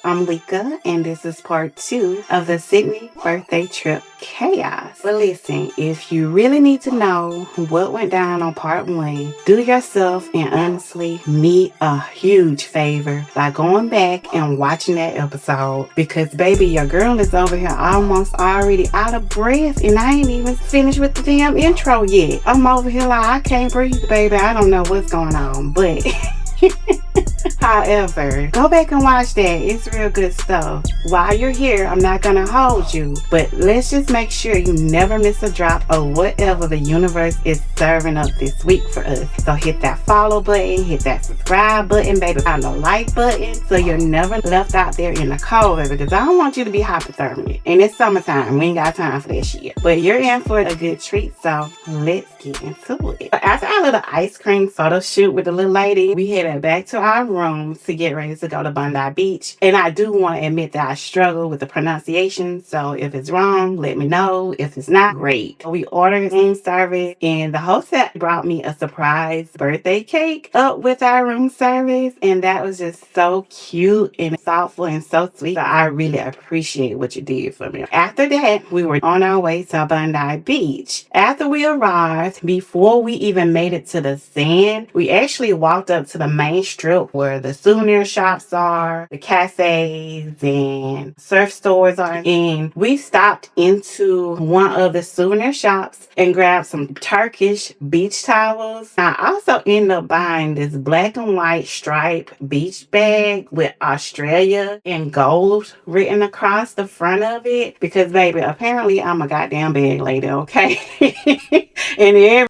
I'm Lika, and this is part 2 of the Sydney birthday trip chaos. But listen, if you really need to know what went down on part 1, do yourself and honestly me a huge favor by going back and watching that episode, because baby, your girl is over here almost already out of breath, and I ain't even finished with the damn intro yet. I'm over here like I can't breathe, baby. I don't know what's going on, but however, go back and watch that. It's real good stuff. While you're here, I'm not gonna hold you, but let's just make sure you never miss a drop of whatever the universe is serving up this week for us. So hit that follow button, hit that subscribe button, baby, and the like button, so you're never left out there in the cold, baby, because I don't want you to be hypothermic. And it's summertime. We ain't got time for that shit. But you're in for a good treat, so let's get into it. After our little ice cream photo shoot with the little lady, we headed back to our rooms to get ready to go to Bondi Beach. And I do want to admit that I struggle with the pronunciation, so if it's wrong, let me know. If it's not, great. We ordered room service, and the hotel brought me a surprise birthday cake up with our room service, and that was just so cute and thoughtful and so sweet. So I really appreciate what you did for me. After that, we were on our way to Bondi Beach. After we arrived, before we even made it to the sand, we actually walked up to the main strip where the souvenir shops are, the cafes and surf stores are, and we stopped into one of the souvenir shops and grabbed some Turkish beach towels. I also ended up buying this black and white striped beach bag with Australia in gold written across the front of it, because baby, apparently I'm a goddamn bag lady, okay? And every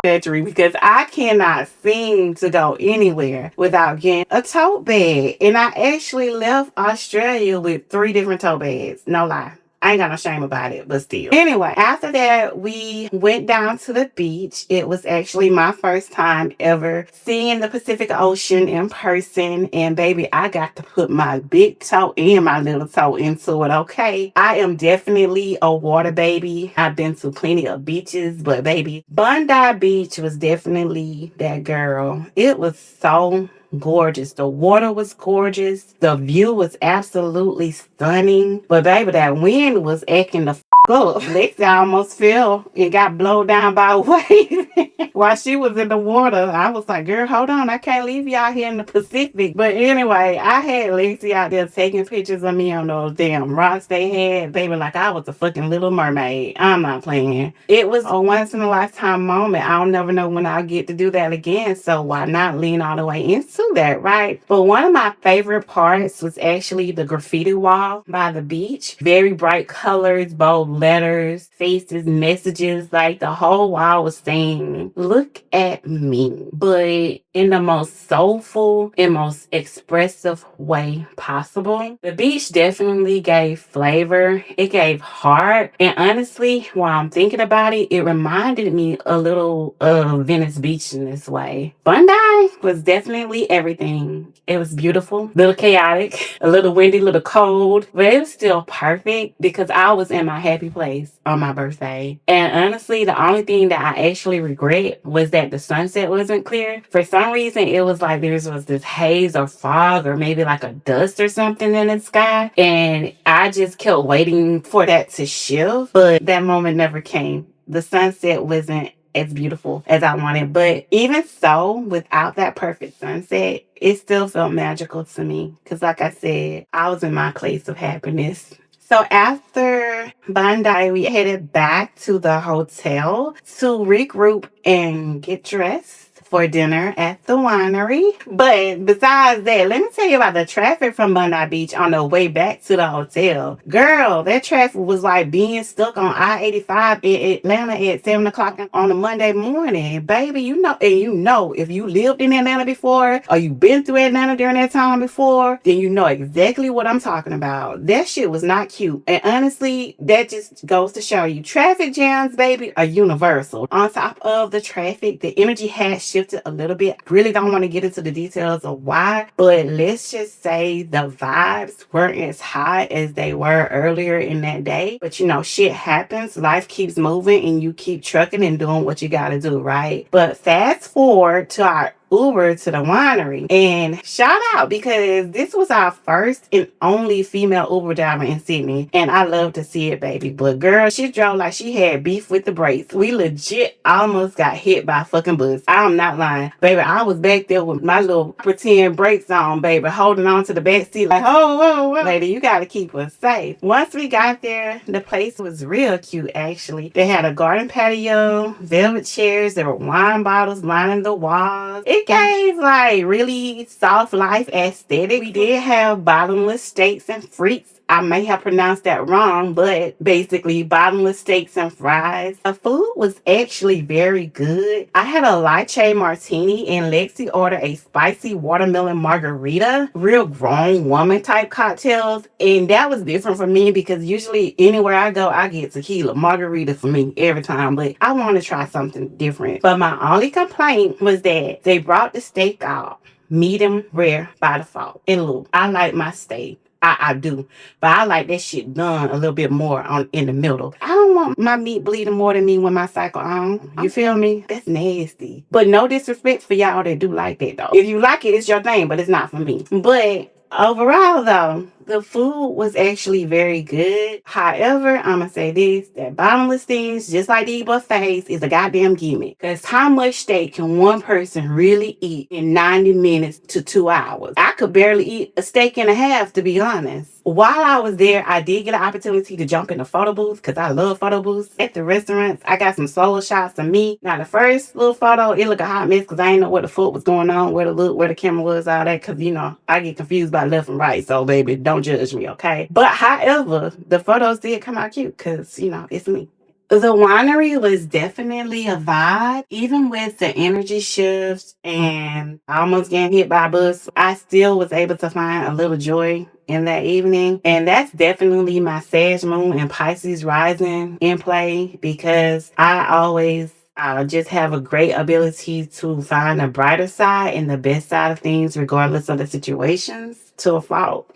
because I cannot seem to go anywhere without getting a tote bag. And I actually left Australia with 3 different tote bags. No lie. I ain't got no shame about it, but still. Anyway, after that, we went down to the beach. It was actually my first time ever seeing the Pacific Ocean in person. And baby, I got to put my big toe and my little toe into it, okay? I am definitely a water baby. I've been to plenty of beaches, but baby, Bondi Beach was definitely that girl. It was so gorgeous. The water was gorgeous. The view was absolutely stunning. But baby, that wind was acting the up. Lexi almost fell and got blown down by a wave while she was in the water. I was like, girl, hold on. I can't leave y'all here in the Pacific. But anyway, I had Lexi out there taking pictures of me on those damn rocks they had. Baby, like I was a fucking little mermaid. I'm not playing. It was a once in a lifetime moment. I'll never know when I'll get to do that again. So why not lean all the way into that, right? But one of my favorite parts was actually the graffiti wall by the beach. Very bright colors, bold letters, faces, messages. Like the whole wall was saying, look at me, but in the most soulful and most expressive way possible. The beach definitely gave flavor. It gave heart. And honestly, while I'm thinking about it, it reminded me a little of Venice Beach in this way. Bondi was definitely everything. It was beautiful, a little chaotic, a little windy, a little cold, but it was still perfect because I was in my happy place on my birthday. And honestly, the only thing that I actually regret was that the sunset wasn't clear. For some reason, it was like there was this haze or fog or maybe like a dust or something in the sky. And I just kept waiting for that to shift, but that moment never came. The sunset wasn't as beautiful as I wanted. But even so, without that perfect sunset, it still felt magical to me. Because like I said, I was in my place of happiness. So after Bondi, we headed back to the hotel to regroup and get dressed for dinner at the winery. But besides that, let me tell you about the traffic from Bondi Beach on the way back to the hotel. Girl, that traffic was like being stuck on I-85 in Atlanta at 7 o'clock on a Monday morning. Baby, you know, if you lived in Atlanta before or you've been through Atlanta during that time before, then you know exactly what I'm talking about. That shit was not cute. And honestly, that just goes to show you traffic jams, baby, are universal. On top of the traffic, the energy has shifted a little bit. Really don't want to get into the details of why, but let's just say the vibes weren't as high as they were earlier in that day. But you know, shit happens. Life keeps moving and you keep trucking and doing what you gotta do, right? But fast forward to our Uber to the winery. And shout out, because this was our first and only female Uber driver in Sydney. And I love to see it, baby. But girl, she drove like she had beef with the brakes. We legit almost got hit by a fucking bus. I'm not lying. Baby, I was back there with my little pretend brakes on, baby, holding on to the back seat like, oh. Lady, you gotta keep us safe. Once we got there, the place was real cute, actually. They had a garden patio, velvet chairs, there were wine bottles lining the walls. It gave like really soft life aesthetic. We did have bottomless steaks and frites. I may have pronounced that wrong, but basically bottomless steaks and fries. The food was actually very good. I had a lychee martini and Lexi ordered a spicy watermelon margarita. Real grown woman type cocktails. And that was different for me because usually anywhere I go, I get tequila. Margarita for me every time. But I want to try something different. But my only complaint was that they brought the steak out medium rare by default. And look, I like my steak. I do. But I like that shit done a little bit more in the middle. I don't want my meat bleeding more than me when my cycle on. You feel me? That's nasty. But no disrespect for y'all that do like that, though. If you like it, it's your thing, but it's not for me. But overall, though, the food was actually very good. However, I'm going to say this, that bottomless things, just like these buffets, is a goddamn gimmick. Because how much steak can one person really eat in 90 minutes to 2 hours? I could barely eat a steak and a half, to be honest. While I was there, I did get an opportunity to jump in the photo booth because I love photo booths at the restaurants. I got some solo shots of me. Now, the first little photo, it looked a hot mess because I didn't know what the fuck was going on, where the camera was, all that. Because, you know, I get confused by left and right. So, baby, don't judge me, okay? But, however, the photos did come out cute because, you know, it's me. The winery was definitely a vibe. Even with the energy shifts and almost getting hit by a bus, I still was able to find a little joy in that evening. And that's definitely my Sag Moon and Pisces rising in play because I always just have a great ability to find the brighter side and the best side of things regardless of the situations to a fault.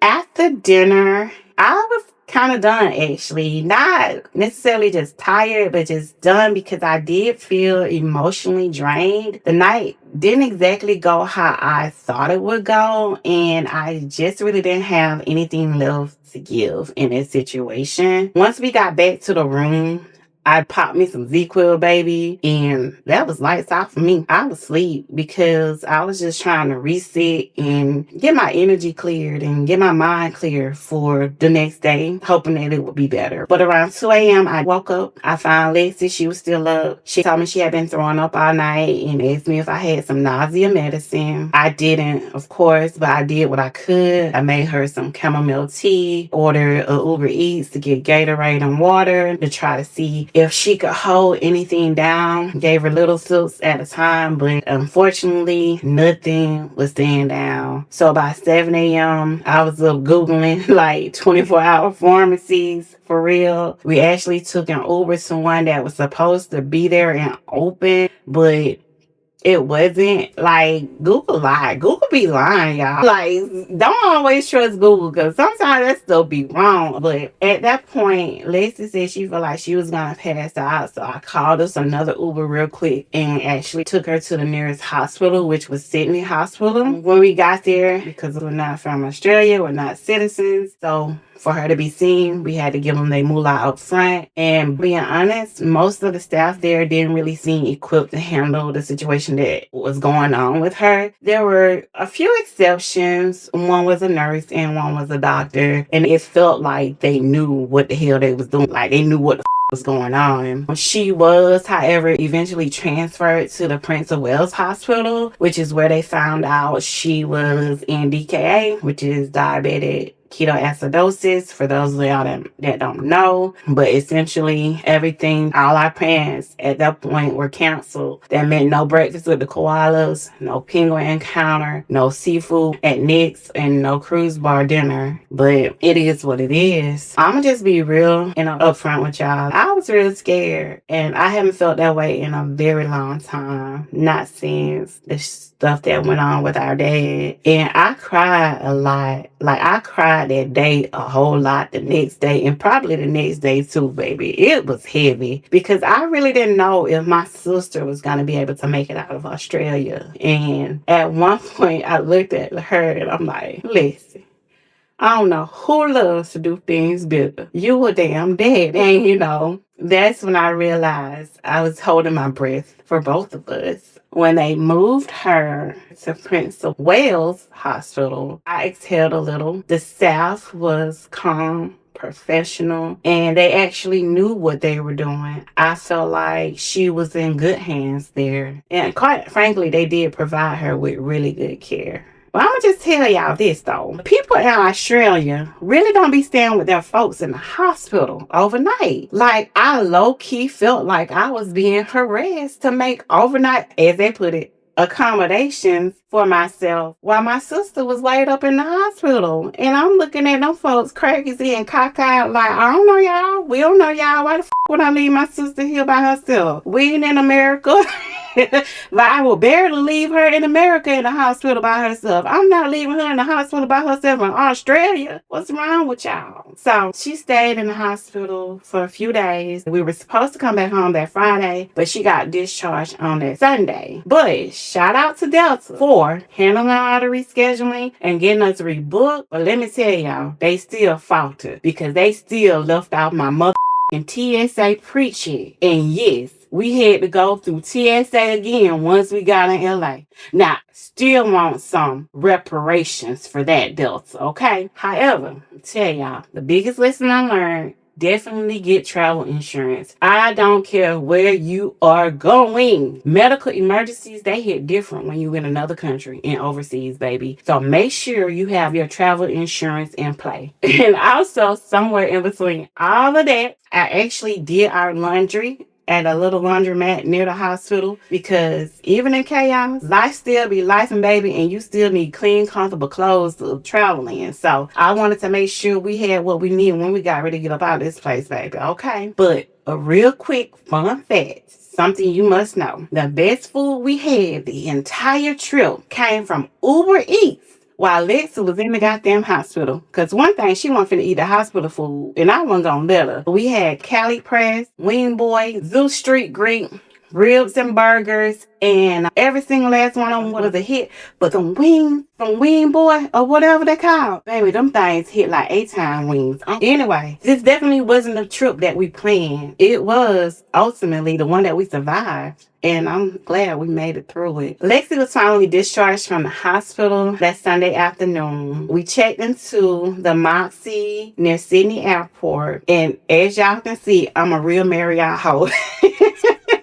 After dinner, I was kind of done, actually. Not necessarily just tired, but just done because I did feel emotionally drained. The night didn't exactly go how I thought it would go, and I just really didn't have anything left to give in this situation. Once we got back to the room, I popped me some ZQL, baby, and that was lights out for me. I was asleep because I was just trying to reset and get my energy cleared and get my mind clear for the next day, hoping that it would be better. But around 2 a.m., I woke up. I found Lexi. She was still up. She told me she had been throwing up all night and asked me if I had some nausea medicine. I didn't, of course, but I did what I could. I made her some chamomile tea, ordered a Uber Eats to get Gatorade and water to try to see if she could hold anything down. Gave her little sips at a time, but unfortunately, nothing was staying down. So by 7 a.m., I was up Googling like 24-hour pharmacies. For real. We actually took an Uber to one that was supposed to be there and open, but it wasn't. Like, Google lied. Google be lying, y'all. Like, don't always trust Google because sometimes that stuff be wrong. But at that point, Lexi said she felt like she was going to pass out. So I called us another Uber real quick and actually took her to the nearest hospital, which was Sydney Hospital. When we got there, because we're not from Australia, we're not citizens. So for her to be seen, we had to give them their moolah up front. And being honest, most of the staff there didn't really seem equipped to handle the situation that was going on with her. There were a few exceptions. One was a nurse and one was a doctor. And it felt like they knew what the hell they was doing. Like they knew what the was going on. She was, however, eventually transferred to the Prince of Wales Hospital, which is where they found out she was in DKA, which is diabetic ketoacidosis, for those of y'all that don't know. But essentially everything, all our plans at that point were canceled. That meant no breakfast with the koalas, no penguin encounter, no seafood at Nick's, and no cruise bar dinner. But it is what it is. I'ma just be real and upfront with y'all. I was real scared, and I haven't felt that way in a very long time. Not since the stuff that went on with our dad. And I cried a lot Like, I cried that day a whole lot, the next day, and probably the next day too, baby. It was heavy because I really didn't know if my sister was going to be able to make it out of Australia. And at one point, I looked at her and I'm like, listen, I don't know who loves to do things better. You a damn dad. And that's when I realized I was holding my breath for both of us. When they moved her to Prince of Wales Hospital, I exhaled a little. The staff was calm, professional, and they actually knew what they were doing. I felt like she was in good hands there. And quite frankly, they did provide her with really good care. But I'm going to just tell y'all this, though. People in Australia really don't be staying with their folks in the hospital overnight. Like, I low-key felt like I was being harassed to make overnight, as they put it, accommodations for myself while my sister was laid up in the hospital. And I'm looking at them folks crazy and cockeyed like, I don't know y'all. We don't know y'all. Why the would I leave my sister here by herself? We ain't in America. Like, I will barely leave her in America in the hospital by herself. I'm not leaving her in the hospital by herself in Australia. What's wrong with y'all? So she stayed in the hospital for a few days. We were supposed to come back home that Friday, but she got discharged on that Sunday. But shout out to Delta for handling all the rescheduling and getting us rebooked. But let me tell y'all, they still faltered because they still left out my mother and TSA preaching. And yes, we had to go through TSA again once we got in LA. Now, still want some reparations for that, Delta, okay? However, I tell y'all, the biggest lesson I learned, definitely get travel insurance. I don't care where you are going. Medical emergencies, they hit different when you're in another country and overseas, baby. So make sure you have your travel insurance in play. And also, somewhere in between all of that, I actually did our laundry at a little laundromat near the hospital because even in chaos, life still be life, and baby, and you still need clean, comfortable clothes to travel in. So I wanted to make sure we had what we needed when we got ready to get up out of this place, baby. Okay. But a real quick fun fact, something you must know. The best food we had the entire trip came from Uber Eats while Lexi was in the goddamn hospital. Because one thing, she wasn't finna eat the hospital food, and I wasn't gonna let her. We had Cali Press, Wing Boy, Zoo Street Greek, ribs and burgers, and every single last one of them was a hit. But the wings from Wing Boy, or whatever they call, baby, them things hit like 8-time wings. Anyway, this definitely wasn't the trip that we planned. It was ultimately the one that we survived. And I'm glad we made it through it. Lexi was finally discharged from the hospital that Sunday afternoon. We checked into the Moxie near Sydney Airport. And as y'all can see, I'm a real Marriott hoe.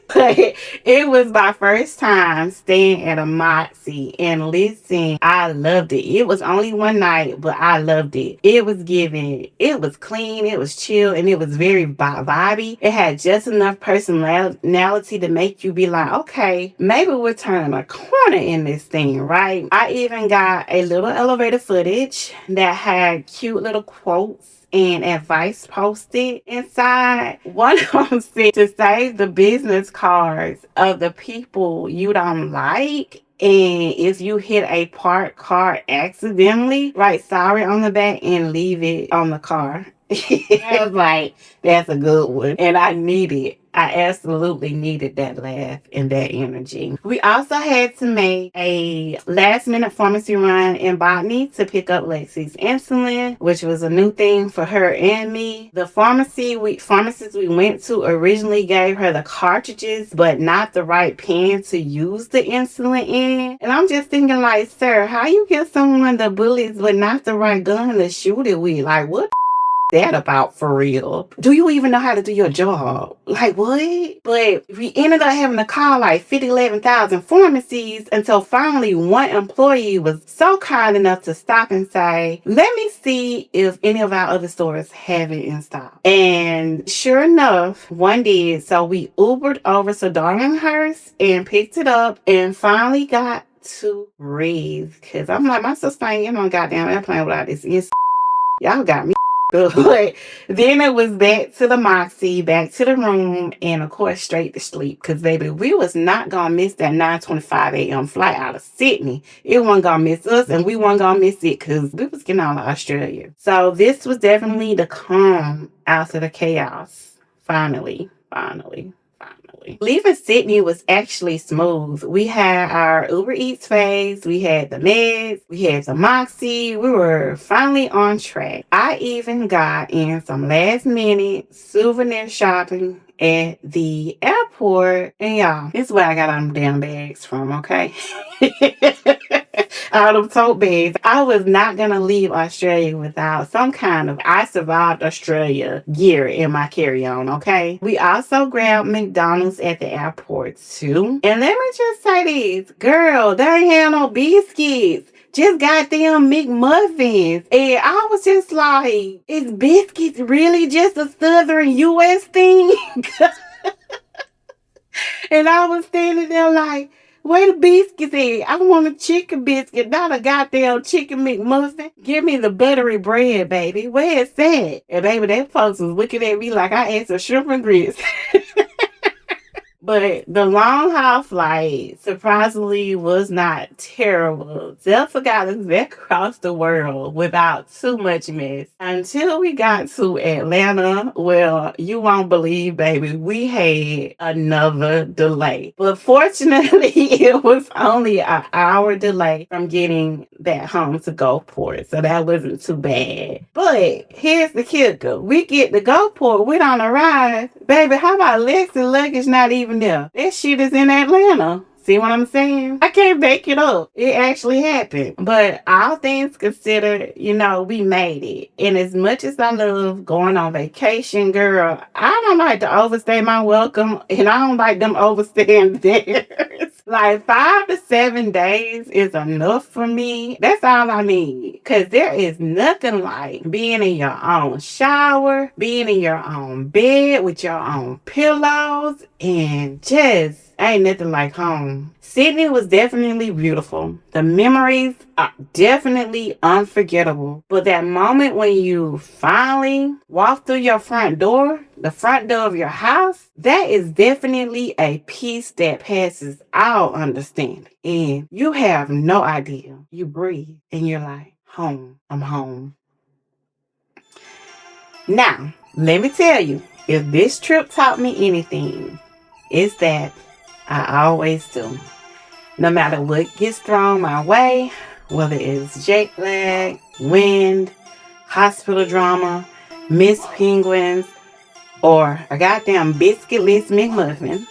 But it was my first time staying at a Moxie, and listen, I loved it. It was only one night, but I loved it. It was giving, it was clean, it was chill, and it was very vibey. It had just enough personality to make you be like, okay, maybe we're turning a corner in this thing, right? I even got a little elevator footage that had cute little quotes and advice posted inside. One of them said to save the business cards of the people you don't like. And if you hit a parked car accidentally, write sorry on the back and leave it on the car. I was like, that's a good one. And I absolutely needed that laugh and that energy. We also had to make a last minute pharmacy run in Bondi to pick up Lexi's insulin, which was a new thing for her and me. The pharmacist we went to originally gave her the cartridges, but not the right pen to use the insulin in. And I'm just thinking like, sir, how you give someone the bullets but not the right gun to shoot it with? Like, what that about for real? Do you even know how to do your job? Like, what? But we ended up having to call like 11,000 pharmacies until finally one employee was so kind enough to stop and say, let me see if any of our other stores have it in stock. And sure enough, one did. So we Ubered over to Darlinghurst and picked it up and finally got to breathe. Because I'm like, my sister ain't getting on goddamn airplane without this. Y'all got me up. But then it was back to the Moxie, back to the room, and of course straight to sleep. Because baby, we was not gonna miss that 9:25 a.m. flight out of Sydney. It wasn't gonna miss us, and we wasn't gonna miss it because we was getting out of Australia. So this was definitely the calm after the chaos. Finally. Leaving Sydney was actually smooth. We had our Uber Eats phase, we had the meds, we had the Moxie. We were finally on track. I even got in some last minute souvenir shopping at the airport. And y'all, this is where I got all them damn bags from, okay? All them tote bags. I was not gonna leave Australia without some kind of I survived Australia gear in my carry-on, okay? We also grabbed McDonald's at the airport too. And let me just say this, girl, they ain't had no biscuits. Just goddamn McMuffins. And I was just like, is biscuits really just a Southern U.S. thing? And I was standing there like, where the biscuits at? I want a chicken biscuit, not a goddamn chicken McMuffin. Give me the buttery bread, baby. Where is that? And baby, them folks was looking at me like I ate some shrimp and grits. But the long haul flight surprisingly was not terrible. Delta got us back across the world without too much mess until we got to Atlanta. Well, you won't believe, baby, we had another delay. But fortunately, it was only an hour delay from getting back home to Gulfport. So that wasn't too bad. But here's the kicker. We get to Gulfport, we don't arrive. Baby, how about Lex and luggage not even there? That shit is in Atlanta. See what I'm saying? I can't make it up. It actually happened. But all things considered, we made it. And as much as I love going on vacation, girl, I don't like to overstay my welcome. And I don't like them overstaying theirs. Like 5 to 7 days is enough for me. That's all I need. Because there is nothing like being in your own shower, being in your own bed with your own pillows, and just ain't nothing like home. Sydney was definitely beautiful. The memories are definitely unforgettable. But that moment when you finally walk through your front door, the front door of your house, that is definitely a peace that passes all understanding. And you have no idea. You breathe and you're like, home. I'm home. Now, let me tell you, if this trip taught me anything, it's that I always do. No matter what gets thrown my way, whether it's jet lag, wind, hospital drama, missed penguins, or a goddamn biscuitless McMuffin,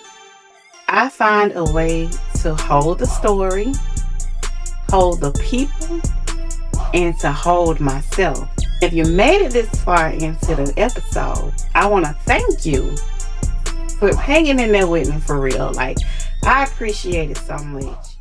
I find a way to hold the story, hold the people, and to hold myself. If you made it this far into the episode, I want to thank you for hanging in there with me for real. Like, I appreciate it so much.